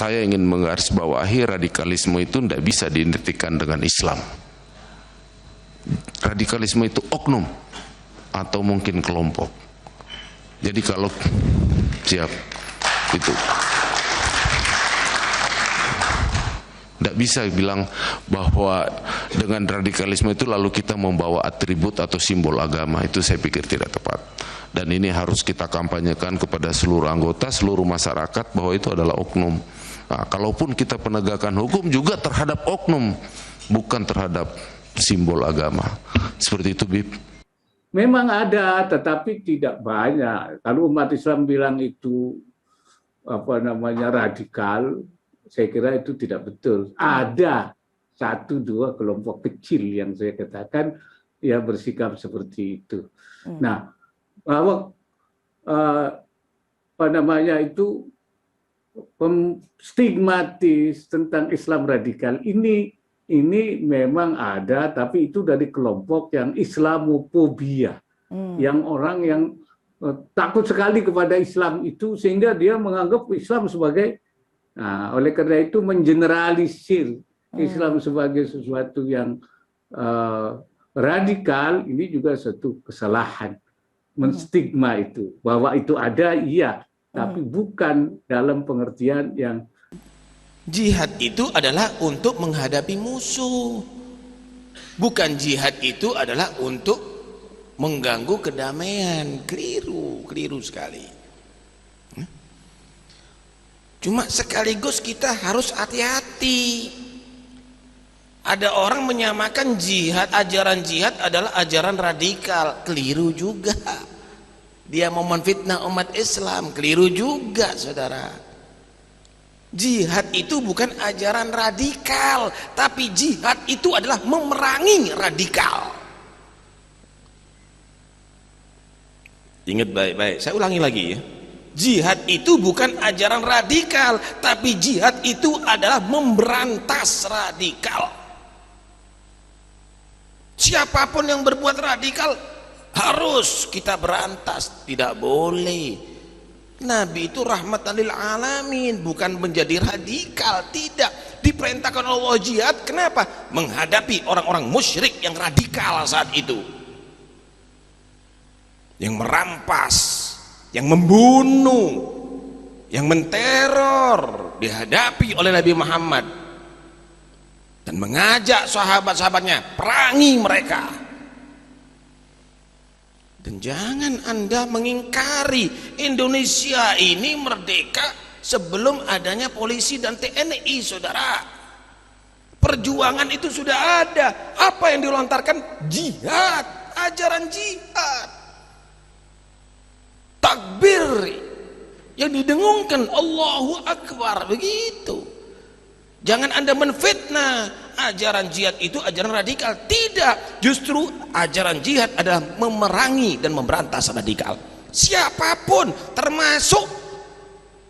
saya ingin menggarisbawahi radikalisme itu tidak bisa diidentikan dengan Islam. Radikalisme itu oknum atau mungkin kelompok. Jadi kalau siap itu tidak bisa bilang bahwa dengan radikalisme itu lalu kita membawa atribut atau simbol agama. Itu saya pikir tidak tepat. Dan ini harus kita kampanyekan kepada seluruh anggota, seluruh masyarakat bahwa itu adalah oknum. Nah, kalaupun kita penegakan hukum juga terhadap oknum, bukan terhadap simbol agama. Seperti itu, Bib. Memang ada, tetapi tidak banyak. Kalau umat Islam bilang itu radikal, saya kira itu tidak betul. Ada 1-2 kelompok kecil yang saya katakan ya bersikap seperti itu. Nah, bahwa itu stigmatis tentang Islam radikal ini memang ada, tapi itu dari kelompok yang Islamofobia, yang orang yang takut sekali kepada Islam itu sehingga dia menganggap Islam sebagai, oleh karena itu mengeneralisir Islam sebagai sesuatu yang radikal. Ini juga satu kesalahan, menstigma itu, bahwa itu ada, iya, tapi bukan dalam pengertian yang jihad itu adalah untuk menghadapi musuh, bukan jihad itu adalah untuk mengganggu kedamaian. Keliru sekali. Cuma sekaligus kita harus hati-hati. Ada orang menyamakan jihad, ajaran jihad adalah ajaran radikal. Keliru juga. Dia mau menfitnah umat Islam. Keliru juga, saudara. Jihad itu bukan ajaran radikal, tapi jihad itu adalah memerangi radikal. Ingat baik-baik, saya ulangi lagi ya. Jihad itu bukan ajaran radikal, tapi jihad itu adalah memberantas radikal. Siapapun yang berbuat radikal harus kita berantas, tidak boleh. Nabi itu rahmatan lil alamin, bukan menjadi radikal, tidak. Diperintahkan Allah jihad, kenapa? Menghadapi orang-orang musyrik yang radikal saat itu, yang merampas, yang membunuh, yang menteror, dihadapi oleh Nabi Muhammad dan mengajak sahabat-sahabatnya perangi mereka. Dan jangan Anda mengingkari, Indonesia ini merdeka sebelum adanya polisi dan TNI, saudara. Perjuangan itu sudah ada. Apa yang dilontarkan? Jihad, ajaran jihad. Takbir yang didengungkan, Allahu Akbar, begitu. Jangan Anda menfitnah ajaran jihad itu ajaran radikal. Tidak, justru ajaran jihad adalah memerangi dan memberantas radikal. Siapapun, termasuk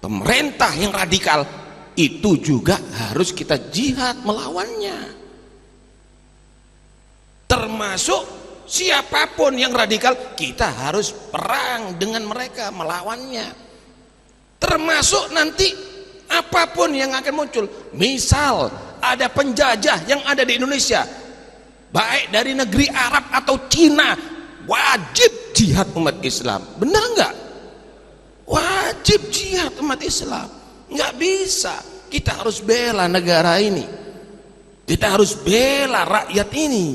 pemerintah yang radikal, itu juga harus kita jihad melawannya. Termasuk siapapun yang radikal, kita harus perang dengan mereka, melawannya. Termasuk nanti apapun yang akan muncul, misal ada penjajah yang ada di Indonesia, baik dari negeri Arab atau Cina, wajib jihad umat Islam. Benar nggak? Wajib jihad umat Islam. Nggak bisa, kita harus bela negara ini, kita harus bela rakyat ini.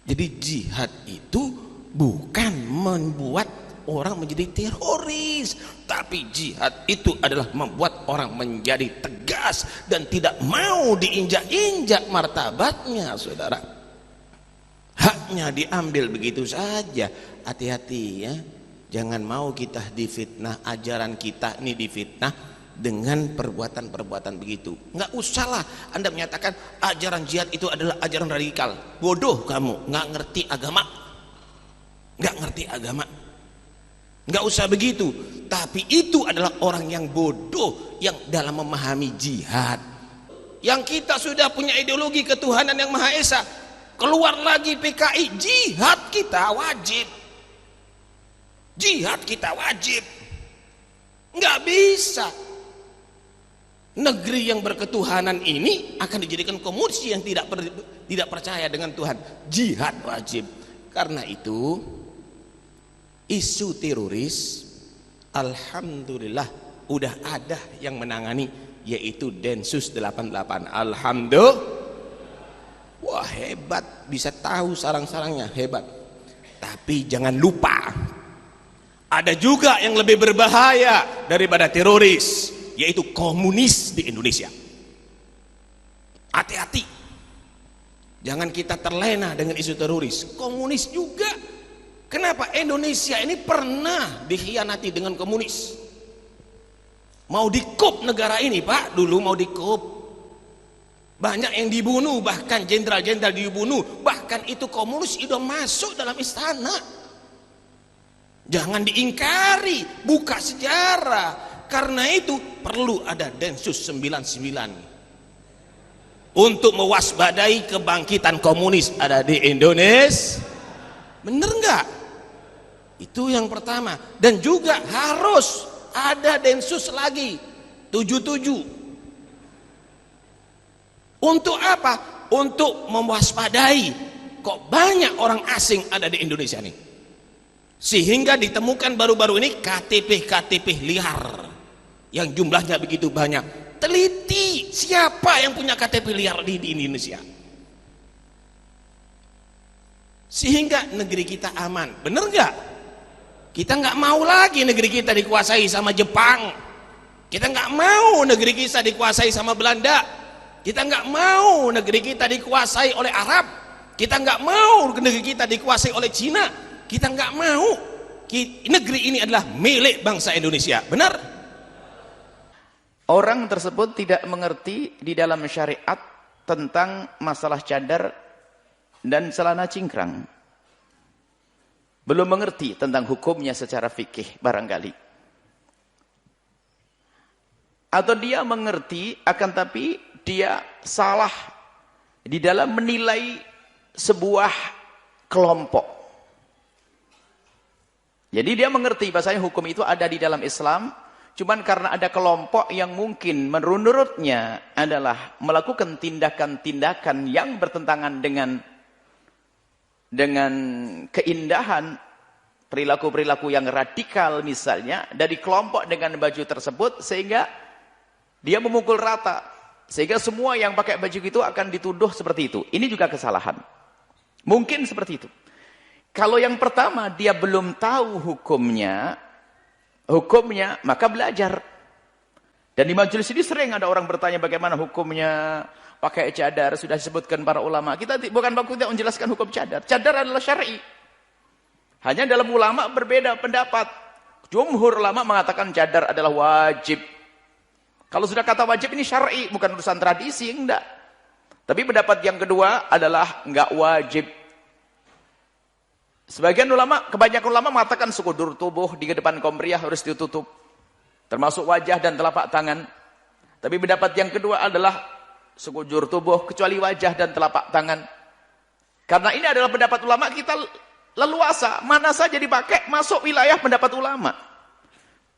Jadi jihad itu bukan membuat orang menjadi teroris, tapi jihad itu adalah membuat orang menjadi tegas dan tidak mau diinjak-injak martabatnya, saudara. Haknya diambil begitu saja. Hati-hati ya, jangan mau kita difitnah, ajaran kita ini difitnah dengan perbuatan-perbuatan begitu. Nggak usahlah Anda menyatakan ajaran jihad itu adalah ajaran radikal. Bodoh kamu, nggak ngerti agama, nggak ngerti agama. Nggak usah begitu. Tapi itu adalah orang yang bodoh yang dalam memahami jihad. Yang kita sudah punya ideologi ketuhanan yang Maha Esa, keluar lagi PKI, jihad kita wajib. Jihad kita wajib. Nggak bisa. negeri yang berketuhanan ini akan dijadikan komunis yang tidak percaya dengan Tuhan. Jihad wajib. Karena itu isu teroris alhamdulillah udah ada yang menangani, yaitu Densus 88. Alhamdulillah. Wah, hebat, bisa tahu sarang-sarangnya, hebat. Tapi jangan lupa, ada juga yang lebih berbahaya daripada teroris, yaitu komunis di Indonesia. Hati-hati, jangan kita terlena dengan isu teroris. Komunis juga. Kenapa? Indonesia ini pernah dikhianati dengan komunis. Mau dikup negara ini, Pak, dulu mau dikup. Banyak yang dibunuh, bahkan jenderal-jenderal dibunuh, bahkan itu komunis sudah masuk dalam istana. Jangan diingkari, buka sejarah. Karena itu perlu ada Densus 99 untuk mewaspadai kebangkitan komunis ada di Indonesia. Bener nggak? Itu yang pertama. Dan juga harus ada Densus lagi 77. Untuk apa? Untuk mewaspadai kok banyak orang asing ada di Indonesia nih. Sehingga ditemukan baru-baru ini KTP liar yang jumlahnya begitu banyak. Teliti siapa yang punya KTP liar di Indonesia. Sehingga negeri kita aman. Bener nggak? Kita nggak mau lagi negeri kita dikuasai sama Jepang. Kita nggak mau negeri kita dikuasai sama Belanda. Kita nggak mau negeri kita dikuasai oleh Arab. Kita nggak mau negeri kita dikuasai oleh Cina. Kita nggak mau. Negeri ini adalah milik bangsa Indonesia. Benar? Orang tersebut tidak mengerti di dalam syariat tentang masalah cadar dan celana cingkrang. Belum mengerti tentang hukumnya secara fikih barangkali. Atau dia mengerti akan tapi dia salah di dalam menilai sebuah kelompok. Jadi dia mengerti bahasanya hukum itu ada di dalam Islam, cuman karena ada kelompok yang mungkin menurutnya adalah melakukan tindakan-tindakan yang bertentangan dengan keindahan, perilaku-perilaku yang radikal misalnya, dari kelompok dengan baju tersebut, sehingga dia memukul rata. Sehingga semua yang pakai baju itu akan dituduh seperti itu. Ini juga kesalahan. Mungkin seperti itu. Kalau yang pertama dia belum tahu hukumnya, maka belajar. Dan di majelis ini sering ada orang bertanya bagaimana hukumnya pakai cadar, sudah disebutkan para ulama. Kita bukan baku tidak menjelaskan hukum cadar. Cadar adalah syar'i. Hanya dalam ulama berbeda pendapat. Jumhur ulama mengatakan cadar adalah wajib. Kalau sudah kata wajib ini syar'i, bukan urusan tradisi, enggak. Tapi pendapat yang kedua adalah enggak wajib. Sebagian ulama, kebanyakan ulama mengatakan sekujur tubuh di depan kompriah harus ditutup. Termasuk wajah dan telapak tangan. Tapi pendapat yang kedua adalah sekujur tubuh kecuali wajah dan telapak tangan. Karena ini adalah pendapat ulama, kita leluasa. Mana saja dipakai, masuk wilayah pendapat ulama.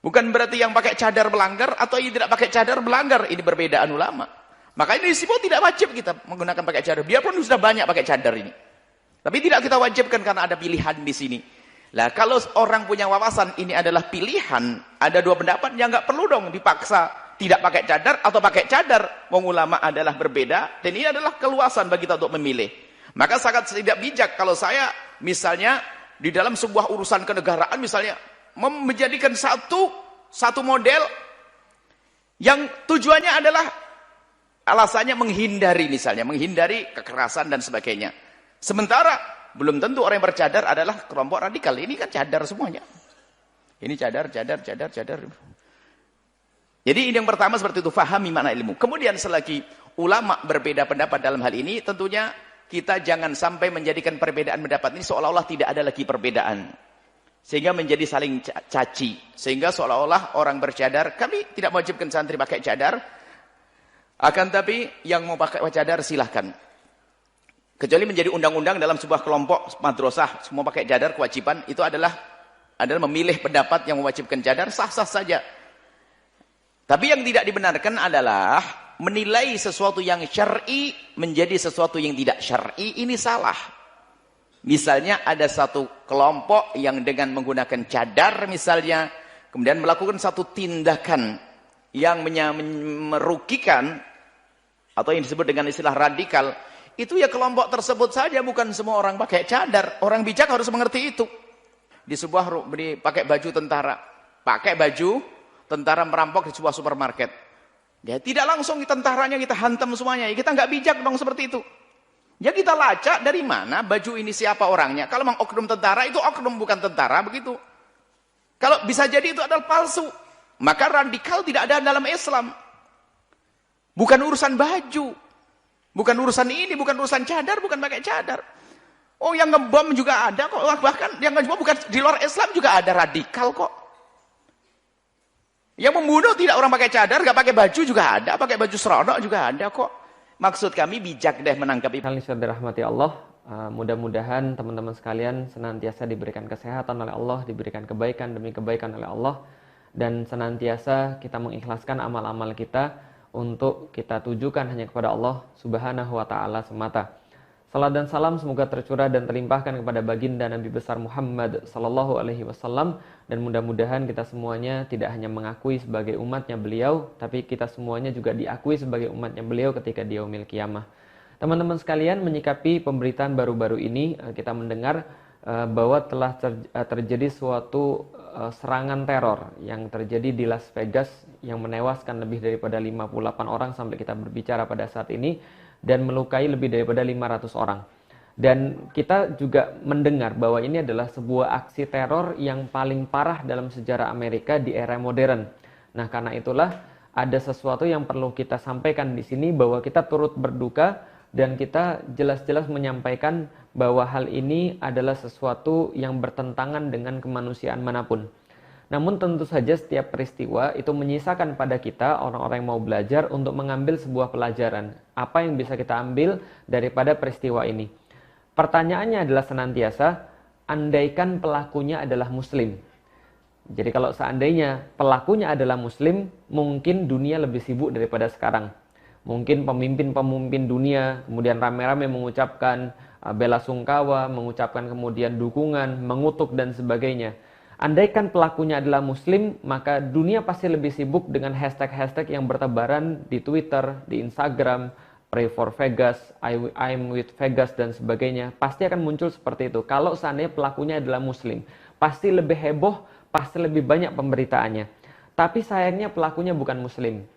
Bukan berarti yang pakai cadar melanggar atau yang tidak pakai cadar melanggar. Ini perbedaan ulama. Maka ini disebut tidak wajib kita menggunakan pakai cadar. Biarpun sudah banyak pakai cadar ini. Tapi tidak kita wajibkan karena ada pilihan di sini. Lah kalau orang punya wawasan ini adalah pilihan, ada dua pendapat yang nggak perlu dong dipaksa tidak pakai cadar atau pakai cadar. Wong ulama adalah berbeda dan ini adalah keluasan bagi kita untuk memilih. Maka sangat tidak bijak kalau saya misalnya di dalam sebuah urusan kenegaraan misalnya menjadikan satu model yang tujuannya adalah alasannya menghindari misalnya, menghindari kekerasan dan sebagainya. Sementara belum tentu orang yang bercadar adalah kelompok radikal. Ini kan cadar semuanya. Ini cadar. Jadi ini yang pertama seperti itu, fahami makna ilmu. Kemudian selagi ulama berbeda pendapat dalam hal ini, tentunya kita jangan sampai menjadikan perbedaan pendapat ini seolah-olah tidak ada lagi perbedaan. Sehingga menjadi saling caci. Sehingga seolah-olah orang bercadar, kami tidak mewajibkan santri pakai cadar. Akan tapi yang mau pakai cadar silahkan. Kecuali menjadi undang-undang dalam sebuah kelompok madrasah, semua pakai cadar kewajiban, itu adalah memilih pendapat yang mewajibkan cadar, sah-sah saja. Tapi yang tidak dibenarkan adalah menilai sesuatu yang syar'i menjadi sesuatu yang tidak syar'i. Ini salah. Misalnya ada satu kelompok yang dengan menggunakan cadar misalnya, kemudian melakukan satu tindakan yang merugikan atau yang disebut dengan istilah radikal, itu ya kelompok tersebut saja, bukan semua orang pakai cadar. Orang bijak harus mengerti itu. Di sebuah pakai baju tentara merampok di sebuah supermarket. Ya tidak langsung tentaranya kita hantam semuanya. Ya, kita nggak bijak dong seperti itu. Ya kita lacak dari mana baju ini siapa orangnya. Kalau memang oknum tentara, itu oknum bukan tentara, begitu. Kalau bisa jadi itu adalah palsu, maka radikal tidak ada dalam Islam. Bukan urusan baju, bukan urusan ini, bukan urusan cadar, bukan pakai cadar. Oh yang ngebom juga ada kok, bahkan yang ngebom bukan di luar Islam juga ada radikal kok. Yang membunuh tidak orang pakai cadar, nggak pakai baju juga ada, pakai baju seronok juga ada kok. Maksud kami bijak deh menanggapi. Kali sudah dirahmati Allah, mudah-mudahan teman-teman sekalian senantiasa diberikan kesehatan oleh Allah, diberikan kebaikan demi kebaikan oleh Allah, dan senantiasa kita mengikhlaskan amal-amal kita untuk kita tujukan hanya kepada Allah Subhanahu wa Ta'ala semata. Salam dan salam semoga tercurah dan terlimpahkan kepada baginda Nabi besar Muhammad sallallahu alaihi wasallam, dan mudah-mudahan kita semuanya tidak hanya mengakui sebagai umatnya beliau, tapi kita semuanya juga diakui sebagai umatnya beliau ketika di yaumil qiyamah. Teman-teman sekalian, menyikapi pemberitaan baru-baru ini, kita mendengar bahwa telah terjadi suatu serangan teror yang terjadi di Las Vegas yang menewaskan lebih daripada 58 orang sampai kita berbicara pada saat ini, dan melukai lebih daripada 500 orang. Dan kita juga mendengar bahwa ini adalah sebuah aksi teror yang paling parah dalam sejarah Amerika di era modern. Nah, karena itulah ada sesuatu yang perlu kita sampaikan di sini, bahwa kita turut berduka dan kita jelas-jelas menyampaikan bahwa hal ini adalah sesuatu yang bertentangan dengan kemanusiaan manapun. Namun tentu saja setiap peristiwa itu menyisakan pada kita, orang-orang yang mau belajar, untuk mengambil sebuah pelajaran. Apa yang bisa kita ambil daripada peristiwa ini? Pertanyaannya adalah senantiasa, andaikan pelakunya adalah Muslim. Jadi kalau seandainya pelakunya adalah Muslim, mungkin dunia lebih sibuk daripada sekarang. Mungkin pemimpin-pemimpin dunia kemudian rame-rame mengucapkan bela sungkawa, mengucapkan kemudian dukungan, mengutuk dan sebagainya. Andaikan pelakunya adalah Muslim, maka dunia pasti lebih sibuk dengan hashtag-hashtag yang bertebaran di Twitter, di Instagram, pray for Vegas, I'm with Vegas dan sebagainya. Pasti akan muncul seperti itu. Kalau seandainya pelakunya adalah Muslim, pasti lebih heboh, pasti lebih banyak pemberitaannya. Tapi sayangnya pelakunya bukan Muslim.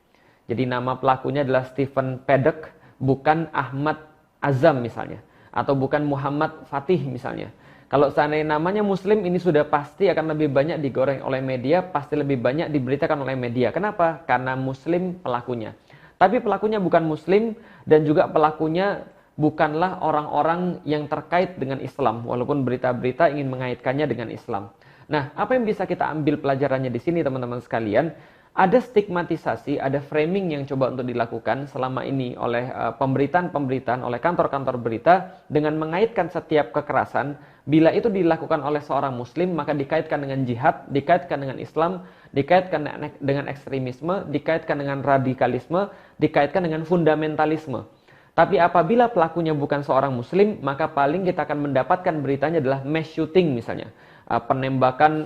Jadi nama pelakunya adalah Stephen Paddock, bukan Ahmad Azam misalnya, atau bukan Muhammad Fatih misalnya. Kalau seandainya namanya Muslim, ini sudah pasti akan lebih banyak digoreng oleh media, pasti lebih banyak diberitakan oleh media. Kenapa? Karena Muslim pelakunya. Tapi pelakunya bukan Muslim, dan juga pelakunya bukanlah orang-orang yang terkait dengan Islam, walaupun berita-berita ingin mengaitkannya dengan Islam. Nah, apa yang bisa kita ambil pelajarannya di sini teman-teman sekalian? Ada stigmatisasi, ada framing yang coba untuk dilakukan selama ini oleh pemberitaan-pemberitaan, oleh kantor-kantor berita, dengan mengaitkan setiap kekerasan. Bila itu dilakukan oleh seorang Muslim, maka dikaitkan dengan jihad, dikaitkan dengan Islam, dikaitkan dengan ekstremisme, dikaitkan dengan radikalisme, dikaitkan dengan fundamentalisme. Tapi apabila pelakunya bukan seorang Muslim, maka paling kita akan mendapatkan beritanya adalah mass shooting misalnya. Penembakan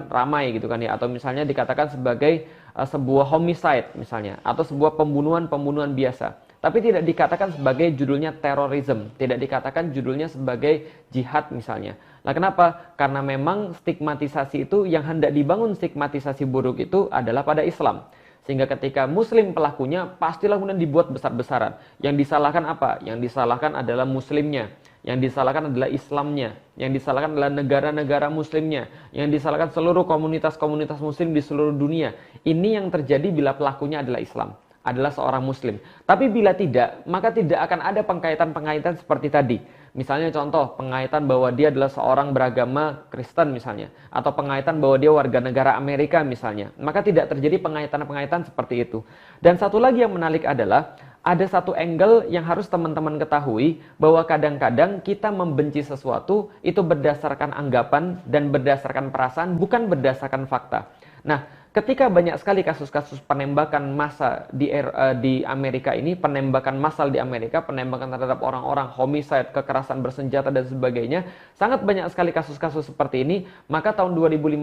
ramai gitu kan ya, atau misalnya dikatakan sebagai sebuah homicide misalnya, atau sebuah pembunuhan biasa. Tapi tidak dikatakan sebagai judulnya terorisme, tidak dikatakan judulnya sebagai jihad misalnya. Nah, kenapa? Karena memang stigmatisasi itu, yang hendak dibangun stigmatisasi buruk itu adalah pada Islam. Sehingga ketika Muslim pelakunya, pastilah kemudian dibuat besar-besaran. Yang disalahkan apa? Yang disalahkan adalah Muslimnya. Yang disalahkan adalah Islamnya. Yang disalahkan adalah negara-negara Muslimnya. Yang disalahkan seluruh komunitas-komunitas Muslim di seluruh dunia. Ini yang terjadi bila pelakunya adalah Islam, adalah seorang Muslim. Tapi bila tidak, maka tidak akan ada pengkaitan-pengkaitan seperti tadi. Misalnya contoh, pengaitan bahwa dia adalah seorang beragama Kristen misalnya, atau pengaitan bahwa dia warga negara Amerika misalnya. Maka tidak terjadi pengaitan-pengaitan seperti itu. Dan satu lagi yang menarik adalah, ada satu angle yang harus teman-teman ketahui, bahwa kadang-kadang kita membenci sesuatu itu berdasarkan anggapan dan berdasarkan perasaan, bukan berdasarkan fakta. Nah, ketika banyak sekali kasus-kasus penembakan massa di Amerika ini, penembakan massal di Amerika, penembakan terhadap orang-orang, homicide, kekerasan bersenjata dan sebagainya, sangat banyak sekali kasus-kasus seperti ini. Maka tahun 2015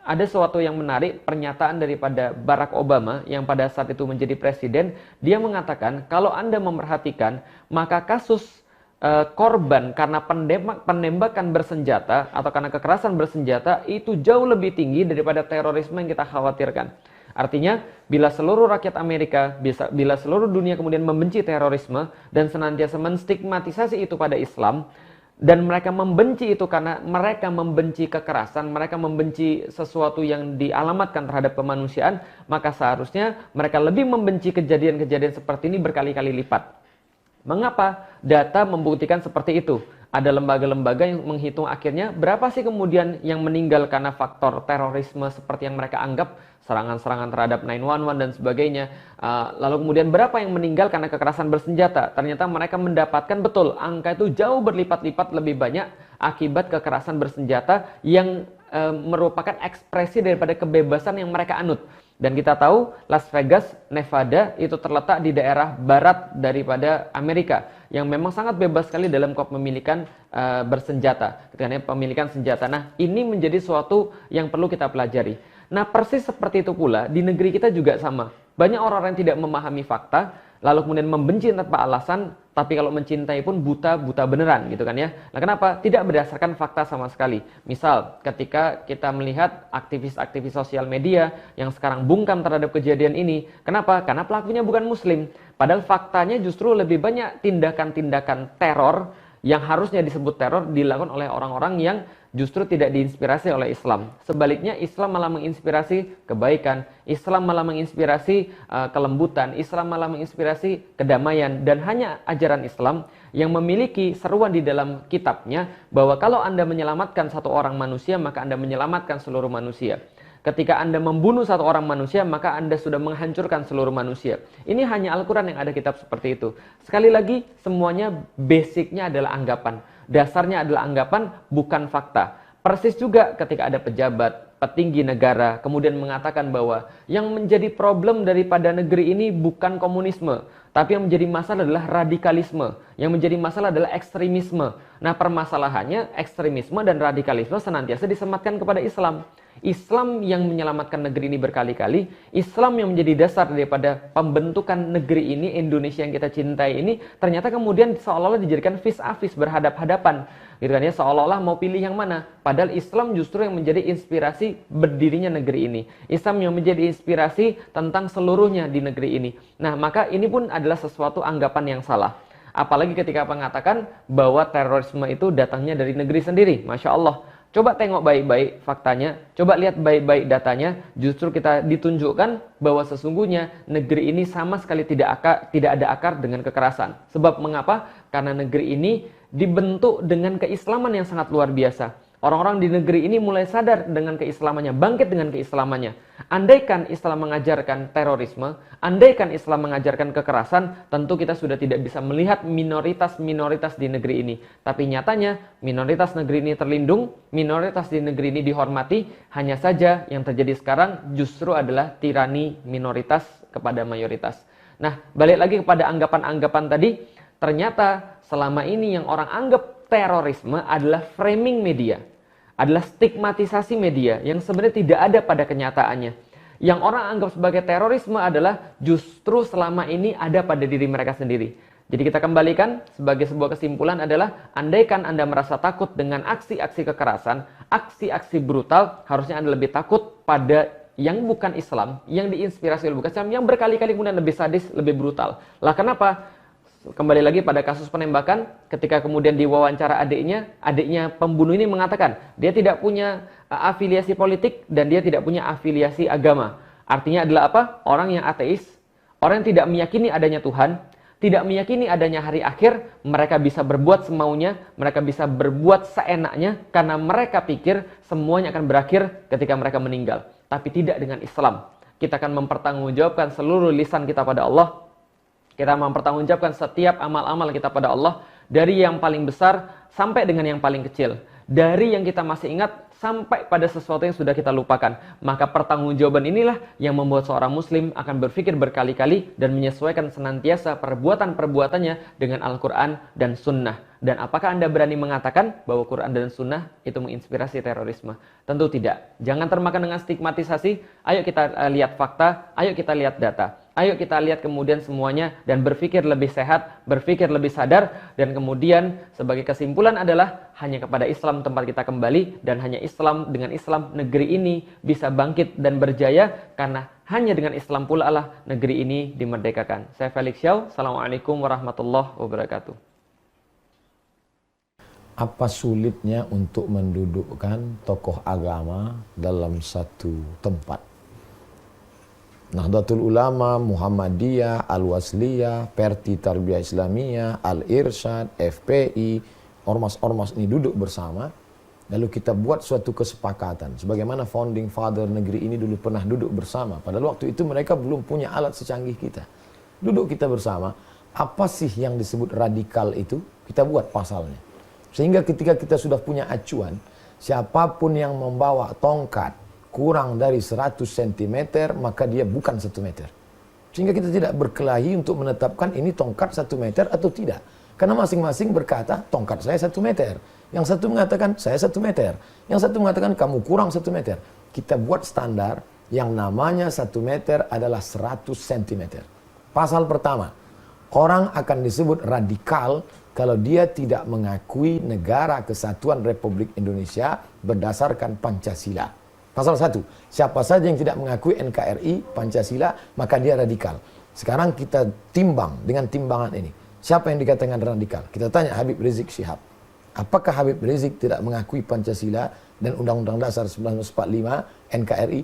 ada sesuatu yang menarik, pernyataan daripada Barack Obama yang pada saat itu menjadi presiden. Dia mengatakan kalau Anda memerhatikan, maka kasus korban karena penembakan bersenjata atau karena kekerasan bersenjata itu jauh lebih tinggi daripada terorisme yang kita khawatirkan. Artinya, bila seluruh rakyat Amerika, bila seluruh dunia kemudian membenci terorisme dan senantiasa menstigmatisasi itu pada Islam, dan mereka membenci itu karena mereka membenci kekerasan, mereka membenci sesuatu yang dialamatkan terhadap kemanusiaan, maka seharusnya mereka lebih membenci kejadian-kejadian seperti ini berkali-kali lipat. Mengapa? Data membuktikan seperti itu. Ada lembaga-lembaga yang menghitung akhirnya berapa sih kemudian yang meninggal karena faktor terorisme seperti yang mereka anggap, serangan-serangan terhadap 911 dan sebagainya. Lalu kemudian berapa yang meninggal karena kekerasan bersenjata. Ternyata mereka mendapatkan betul angka itu jauh berlipat-lipat lebih banyak akibat kekerasan bersenjata yang merupakan ekspresi daripada kebebasan yang mereka anut. Dan kita tahu Las Vegas, Nevada itu terletak di daerah barat daripada Amerika yang memang sangat bebas sekali dalam kepemilikan bersenjata, pemilikan senjata. Nah, ini menjadi suatu yang perlu kita pelajari. Nah, persis seperti itu pula di negeri kita juga sama. Banyak orang-orang yang tidak memahami fakta, lalu kemudian membenci tanpa alasan, tapi kalau mencintai pun buta beneran gitu kan ya. Nah, kenapa? Tidak berdasarkan fakta sama sekali. Misal, ketika kita melihat aktivis-aktivis sosial media yang sekarang bungkam terhadap kejadian ini. Kenapa? Karena pelakunya bukan muslim. Padahal faktanya justru lebih banyak tindakan-tindakan teror yang harusnya disebut teror dilakukan oleh orang-orang yang justru tidak diinspirasi oleh Islam. Sebaliknya, Islam malah menginspirasi kebaikan, Islam malah menginspirasi kelembutan, Islam malah menginspirasi kedamaian. Dan hanya ajaran Islam yang memiliki seruan di dalam kitabnya bahwa kalau Anda menyelamatkan satu orang manusia, maka Anda menyelamatkan seluruh manusia. Ketika Anda membunuh satu orang manusia, maka Anda sudah menghancurkan seluruh manusia. Ini hanya Al-Quran yang ada kitab seperti itu. Sekali lagi, semuanya basicnya adalah anggapan. Dasarnya adalah anggapan, bukan fakta. Persis juga ketika ada pejabat, petinggi negara, kemudian mengatakan bahwa yang menjadi problem daripada negeri ini bukan komunisme, tapi yang menjadi masalah adalah radikalisme. Yang menjadi masalah adalah ekstremisme. Nah, permasalahannya ekstremisme dan radikalisme senantiasa disematkan kepada Islam. Islam yang menyelamatkan negeri ini berkali-kali, Islam yang menjadi dasar daripada pembentukan negeri ini, Indonesia yang kita cintai ini, ternyata kemudian seolah-olah dijadikan vis-a-vis, berhadap-hadapan. Gitu kan ya, seolah-olah mau pilih yang mana. Padahal Islam justru yang menjadi inspirasi berdirinya negeri ini. Islam yang menjadi inspirasi tentang seluruhnya di negeri ini. Nah, maka ini pun adalah sesuatu anggapan yang salah. Apalagi ketika mengatakan bahwa terorisme itu datangnya dari negeri sendiri. Masya Allah. Coba tengok baik-baik faktanya, coba lihat baik-baik datanya, justru kita ditunjukkan bahwa sesungguhnya negeri ini sama sekali tidak ada akar dengan kekerasan. Sebab mengapa? Karena negeri ini dibentuk dengan keislaman yang sangat luar biasa. Orang-orang di negeri ini mulai sadar dengan keislamannya, bangkit dengan keislamannya. Andaikan Islam mengajarkan terorisme, andaikan Islam mengajarkan kekerasan, tentu kita sudah tidak bisa melihat minoritas-minoritas di negeri ini. Tapi nyatanya, minoritas negeri ini terlindung, minoritas di negeri ini dihormati. Hanya saja yang terjadi sekarang justru adalah tirani minoritas kepada mayoritas. Nah, balik lagi kepada anggapan-anggapan tadi, ternyata selama ini yang orang anggap terorisme adalah framing media, adalah stigmatisasi media yang sebenarnya tidak ada pada kenyataannya. Yang orang anggap sebagai terorisme adalah justru selama ini ada pada diri mereka sendiri. Jadi kita kembalikan sebagai sebuah kesimpulan adalah andaikan Anda merasa takut dengan aksi-aksi kekerasan, aksi-aksi brutal, harusnya Anda lebih takut pada yang bukan Islam, yang diinspirasi oleh bukan Islam, yang berkali-kali kemudian lebih sadis, lebih brutal. Lah kenapa? Kembali lagi pada kasus penembakan, ketika kemudian diwawancara adiknya pembunuh ini mengatakan dia tidak punya afiliasi politik dan dia tidak punya afiliasi agama. Artinya adalah apa? Orang yang ateis, orang yang tidak meyakini adanya Tuhan, tidak meyakini adanya hari akhir, mereka bisa berbuat semaunya, mereka bisa berbuat seenaknya karena mereka pikir semuanya akan berakhir ketika mereka meninggal. Tapi tidak dengan Islam. Kita akan mempertanggungjawabkan seluruh lisan kita pada Allah. Kita mempertanggungjawabkan setiap amal-amal kita pada Allah, dari yang paling besar sampai dengan yang paling kecil. Dari yang kita masih ingat sampai pada sesuatu yang sudah kita lupakan. Maka pertanggungjawaban inilah yang membuat seorang muslim akan berpikir berkali-kali dan menyesuaikan senantiasa perbuatan-perbuatannya dengan Al-Quran dan Sunnah. Dan apakah Anda berani mengatakan bahwa Quran dan Sunnah itu menginspirasi terorisme? Tentu tidak. Jangan termakan dengan stigmatisasi. Ayo kita lihat fakta, ayo kita lihat data. Ayo kita lihat kemudian semuanya dan berpikir lebih sehat, berpikir lebih sadar. Dan kemudian sebagai kesimpulan adalah hanya kepada Islam tempat kita kembali. Dan hanya Islam, dengan Islam negeri ini bisa bangkit dan berjaya. Karena hanya dengan Islam pula lah negeri ini dimerdekakan. Saya Felix Xiao. Assalamualaikum warahmatullahi wabarakatuh. Apa sulitnya untuk mendudukkan tokoh agama dalam satu tempat? Nahdlatul Ulama, Muhammadiyah, Al-Wasliyah, Perti Tarbiyah Islamiyah, Al-Irsyad, FPI, ormas-ormas ini duduk bersama, lalu kita buat suatu kesepakatan. Sebagaimana founding father negeri ini dulu pernah duduk bersama. Padahal waktu itu mereka belum punya alat secanggih kita. Duduk kita bersama, apa sih yang disebut radikal itu? Kita buat pasalnya. Sehingga ketika kita sudah punya acuan, siapapun yang membawa tongkat kurang dari 100 cm, maka dia bukan 1 meter. Sehingga kita tidak berkelahi untuk menetapkan ini tongkat 1 meter atau tidak. Karena masing-masing berkata, tongkat saya 1 meter. Yang satu mengatakan, saya 1 meter. Yang satu mengatakan, kamu kurang 1 meter. Kita buat standar yang namanya 1 meter adalah 100 cm. Pasal pertama, orang akan disebut radikal kalau dia tidak mengakui negara kesatuan Republik Indonesia berdasarkan Pancasila. Pasal 1, siapa saja yang tidak mengakui NKRI, Pancasila, maka dia radikal. Sekarang kita timbang dengan timbangan ini. Siapa yang dikatakan radikal? Kita tanya Habib Rizik Syihab. Apakah Habib Rizik tidak mengakui Pancasila dan Undang-Undang Dasar 1945, NKRI?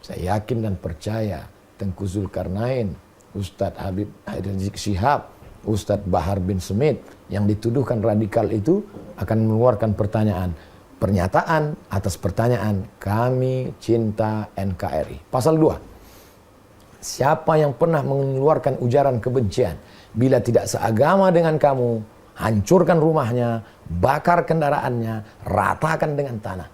Saya yakin dan percaya Tengku Zulkarnain, Ustadz Habib Rizik Syihab, Ustadz Bahar bin Smith yang dituduhkan radikal itu akan mengeluarkan pernyataan atas pertanyaan, kami cinta NKRI. Pasal 2, siapa yang pernah mengeluarkan ujaran kebencian, bila tidak seagama dengan kamu, hancurkan rumahnya, bakar kendaraannya, ratakan dengan tanah.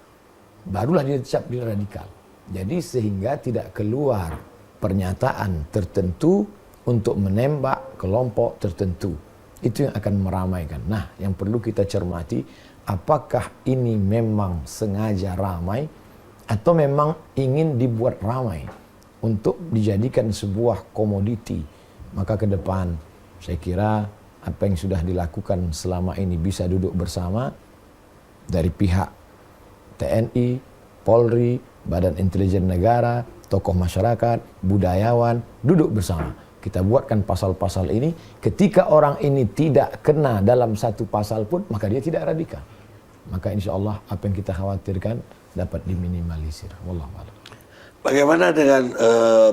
Barulah dia dicap dia radikal. Jadi sehingga tidak keluar pernyataan tertentu untuk menembak kelompok tertentu. Itu yang akan meramaikan. Nah, yang perlu kita cermati, apakah ini memang sengaja ramai atau memang ingin dibuat ramai untuk dijadikan sebuah komoditi. Maka ke depan saya kira apa yang sudah dilakukan selama ini bisa duduk bersama dari pihak TNI, Polri, Badan Intelijen Negara, tokoh masyarakat, budayawan, duduk bersama. Kita buatkan pasal-pasal ini, ketika orang ini tidak kena dalam satu pasal pun, maka dia tidak radikal. Maka insya Allah apa yang kita khawatirkan dapat diminimalisir. Wallahu a'lam. Bagaimana dengan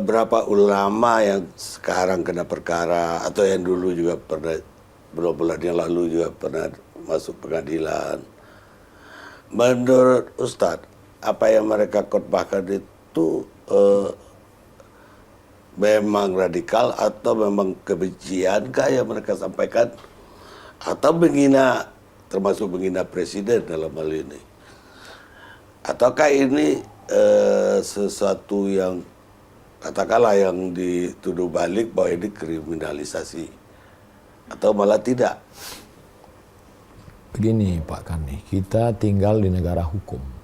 berapa ulama yang sekarang kena perkara atau yang dulu juga pernah, beberapa bulan yang lalu juga pernah masuk pengadilan? Menurut Ustadz, apa yang mereka khotbahkan itu memang radikal atau memang kebenciankah yang mereka sampaikan, atau menghina, termasuk menghina presiden dalam hal ini, ataukah ini sesuatu yang katakanlah yang dituduh balik bahwa ini kriminalisasi, atau malah tidak? Begini Pak Karni, kita tinggal di negara hukum.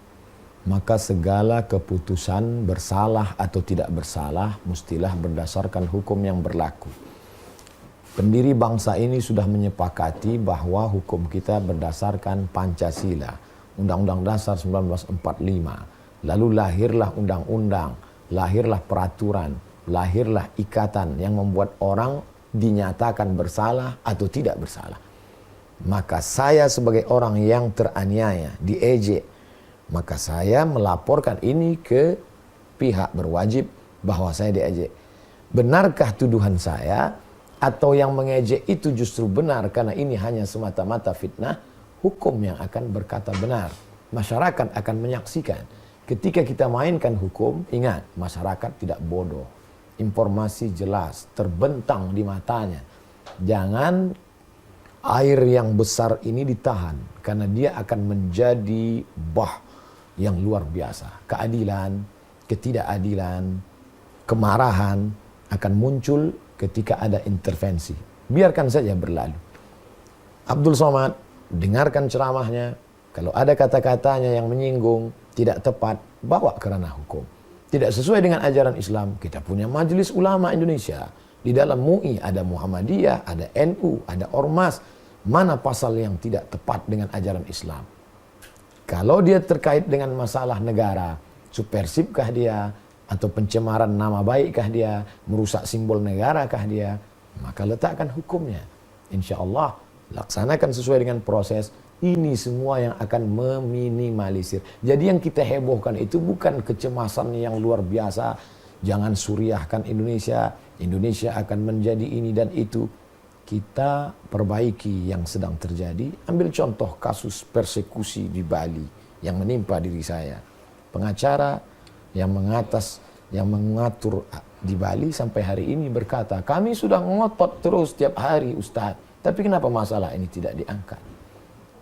Maka segala keputusan bersalah atau tidak bersalah mestilah berdasarkan hukum yang berlaku. Pendiri bangsa ini sudah menyepakati bahwa hukum kita berdasarkan Pancasila, Undang-Undang Dasar 1945. Lalu lahirlah undang-undang, lahirlah peraturan, lahirlah ikatan yang membuat orang dinyatakan bersalah atau tidak bersalah. Maka saya sebagai orang yang teraniaya, diejek, maka saya melaporkan ini ke pihak berwajib bahwa saya diejek. Benarkah tuduhan saya atau yang mengejek itu justru benar karena ini hanya semata-mata fitnah? Hukum yang akan berkata benar. Masyarakat akan menyaksikan. Ketika kita mainkan hukum, ingat masyarakat tidak bodoh. Informasi jelas, terbentang di matanya. Jangan air yang besar ini ditahan karena dia akan menjadi yang luar biasa. Keadilan, ketidakadilan, kemarahan akan muncul ketika ada intervensi. Biarkan saja berlalu. Abdul Somad, dengarkan ceramahnya. Kalau ada kata-katanya yang menyinggung, tidak tepat, bawa ke ranah hukum. Tidak sesuai dengan ajaran Islam, kita punya Majelis Ulama Indonesia. Di dalam MUI ada Muhammadiyah, ada NU, ada Ormas. Mana pasal yang tidak tepat dengan ajaran Islam? Kalau dia terkait dengan masalah negara, subversifkah dia, atau pencemaran nama baikkah dia, merusak simbol negarakah dia, maka letakkan hukumnya. Insya Allah, laksanakan sesuai dengan proses. Ini semua yang akan meminimalisir. Jadi yang kita hebohkan itu bukan kecemasan yang luar biasa. Jangan suriahkan Indonesia. Indonesia akan menjadi ini dan itu. Kita perbaiki yang sedang terjadi. Ambil contoh kasus persekusi di Bali yang menimpa diri saya. Pengacara yang mengatur di Bali sampai hari ini berkata, kami sudah ngotot terus tiap hari Ustadz. Tapi kenapa masalah ini tidak diangkat?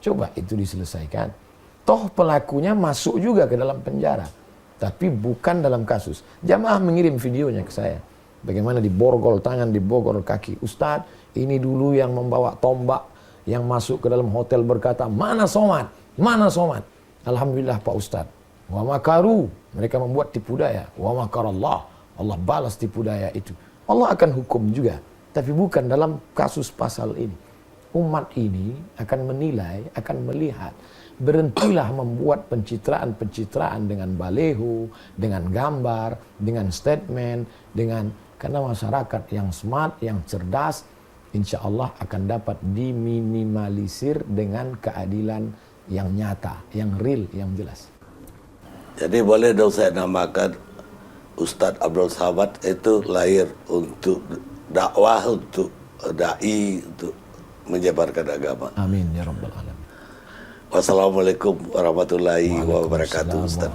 Coba itu diselesaikan. Toh pelakunya masuk juga ke dalam penjara. Tapi bukan dalam kasus. Jamaah mengirim videonya ke saya. Bagaimana diborgol tangan, diborgol kaki. Ustadz, ini dulu yang membawa tombak, yang masuk ke dalam hotel berkata, mana Somad? Mana Somad? Alhamdulillah Pak Ustadz. Wa makaru. Mereka membuat tipu daya. Wa makarallah. Allah balas tipu daya itu. Allah akan hukum juga. Tapi bukan dalam kasus pasal ini. Umat ini akan menilai, akan melihat. Berhentilah membuat pencitraan-pencitraan dengan baleho, dengan gambar, dengan statement, karena masyarakat yang smart, yang cerdas, insya Allah akan dapat diminimalisir dengan keadilan yang nyata, yang real, yang jelas. Jadi boleh dong saya namakan Ustadz Abdul Somad itu lahir untuk dakwah, untuk dai, untuk menyebarkan agama. Amin ya rabbal alamin. Wassalamualaikum warahmatullahi wabarakatuh, Ustaz.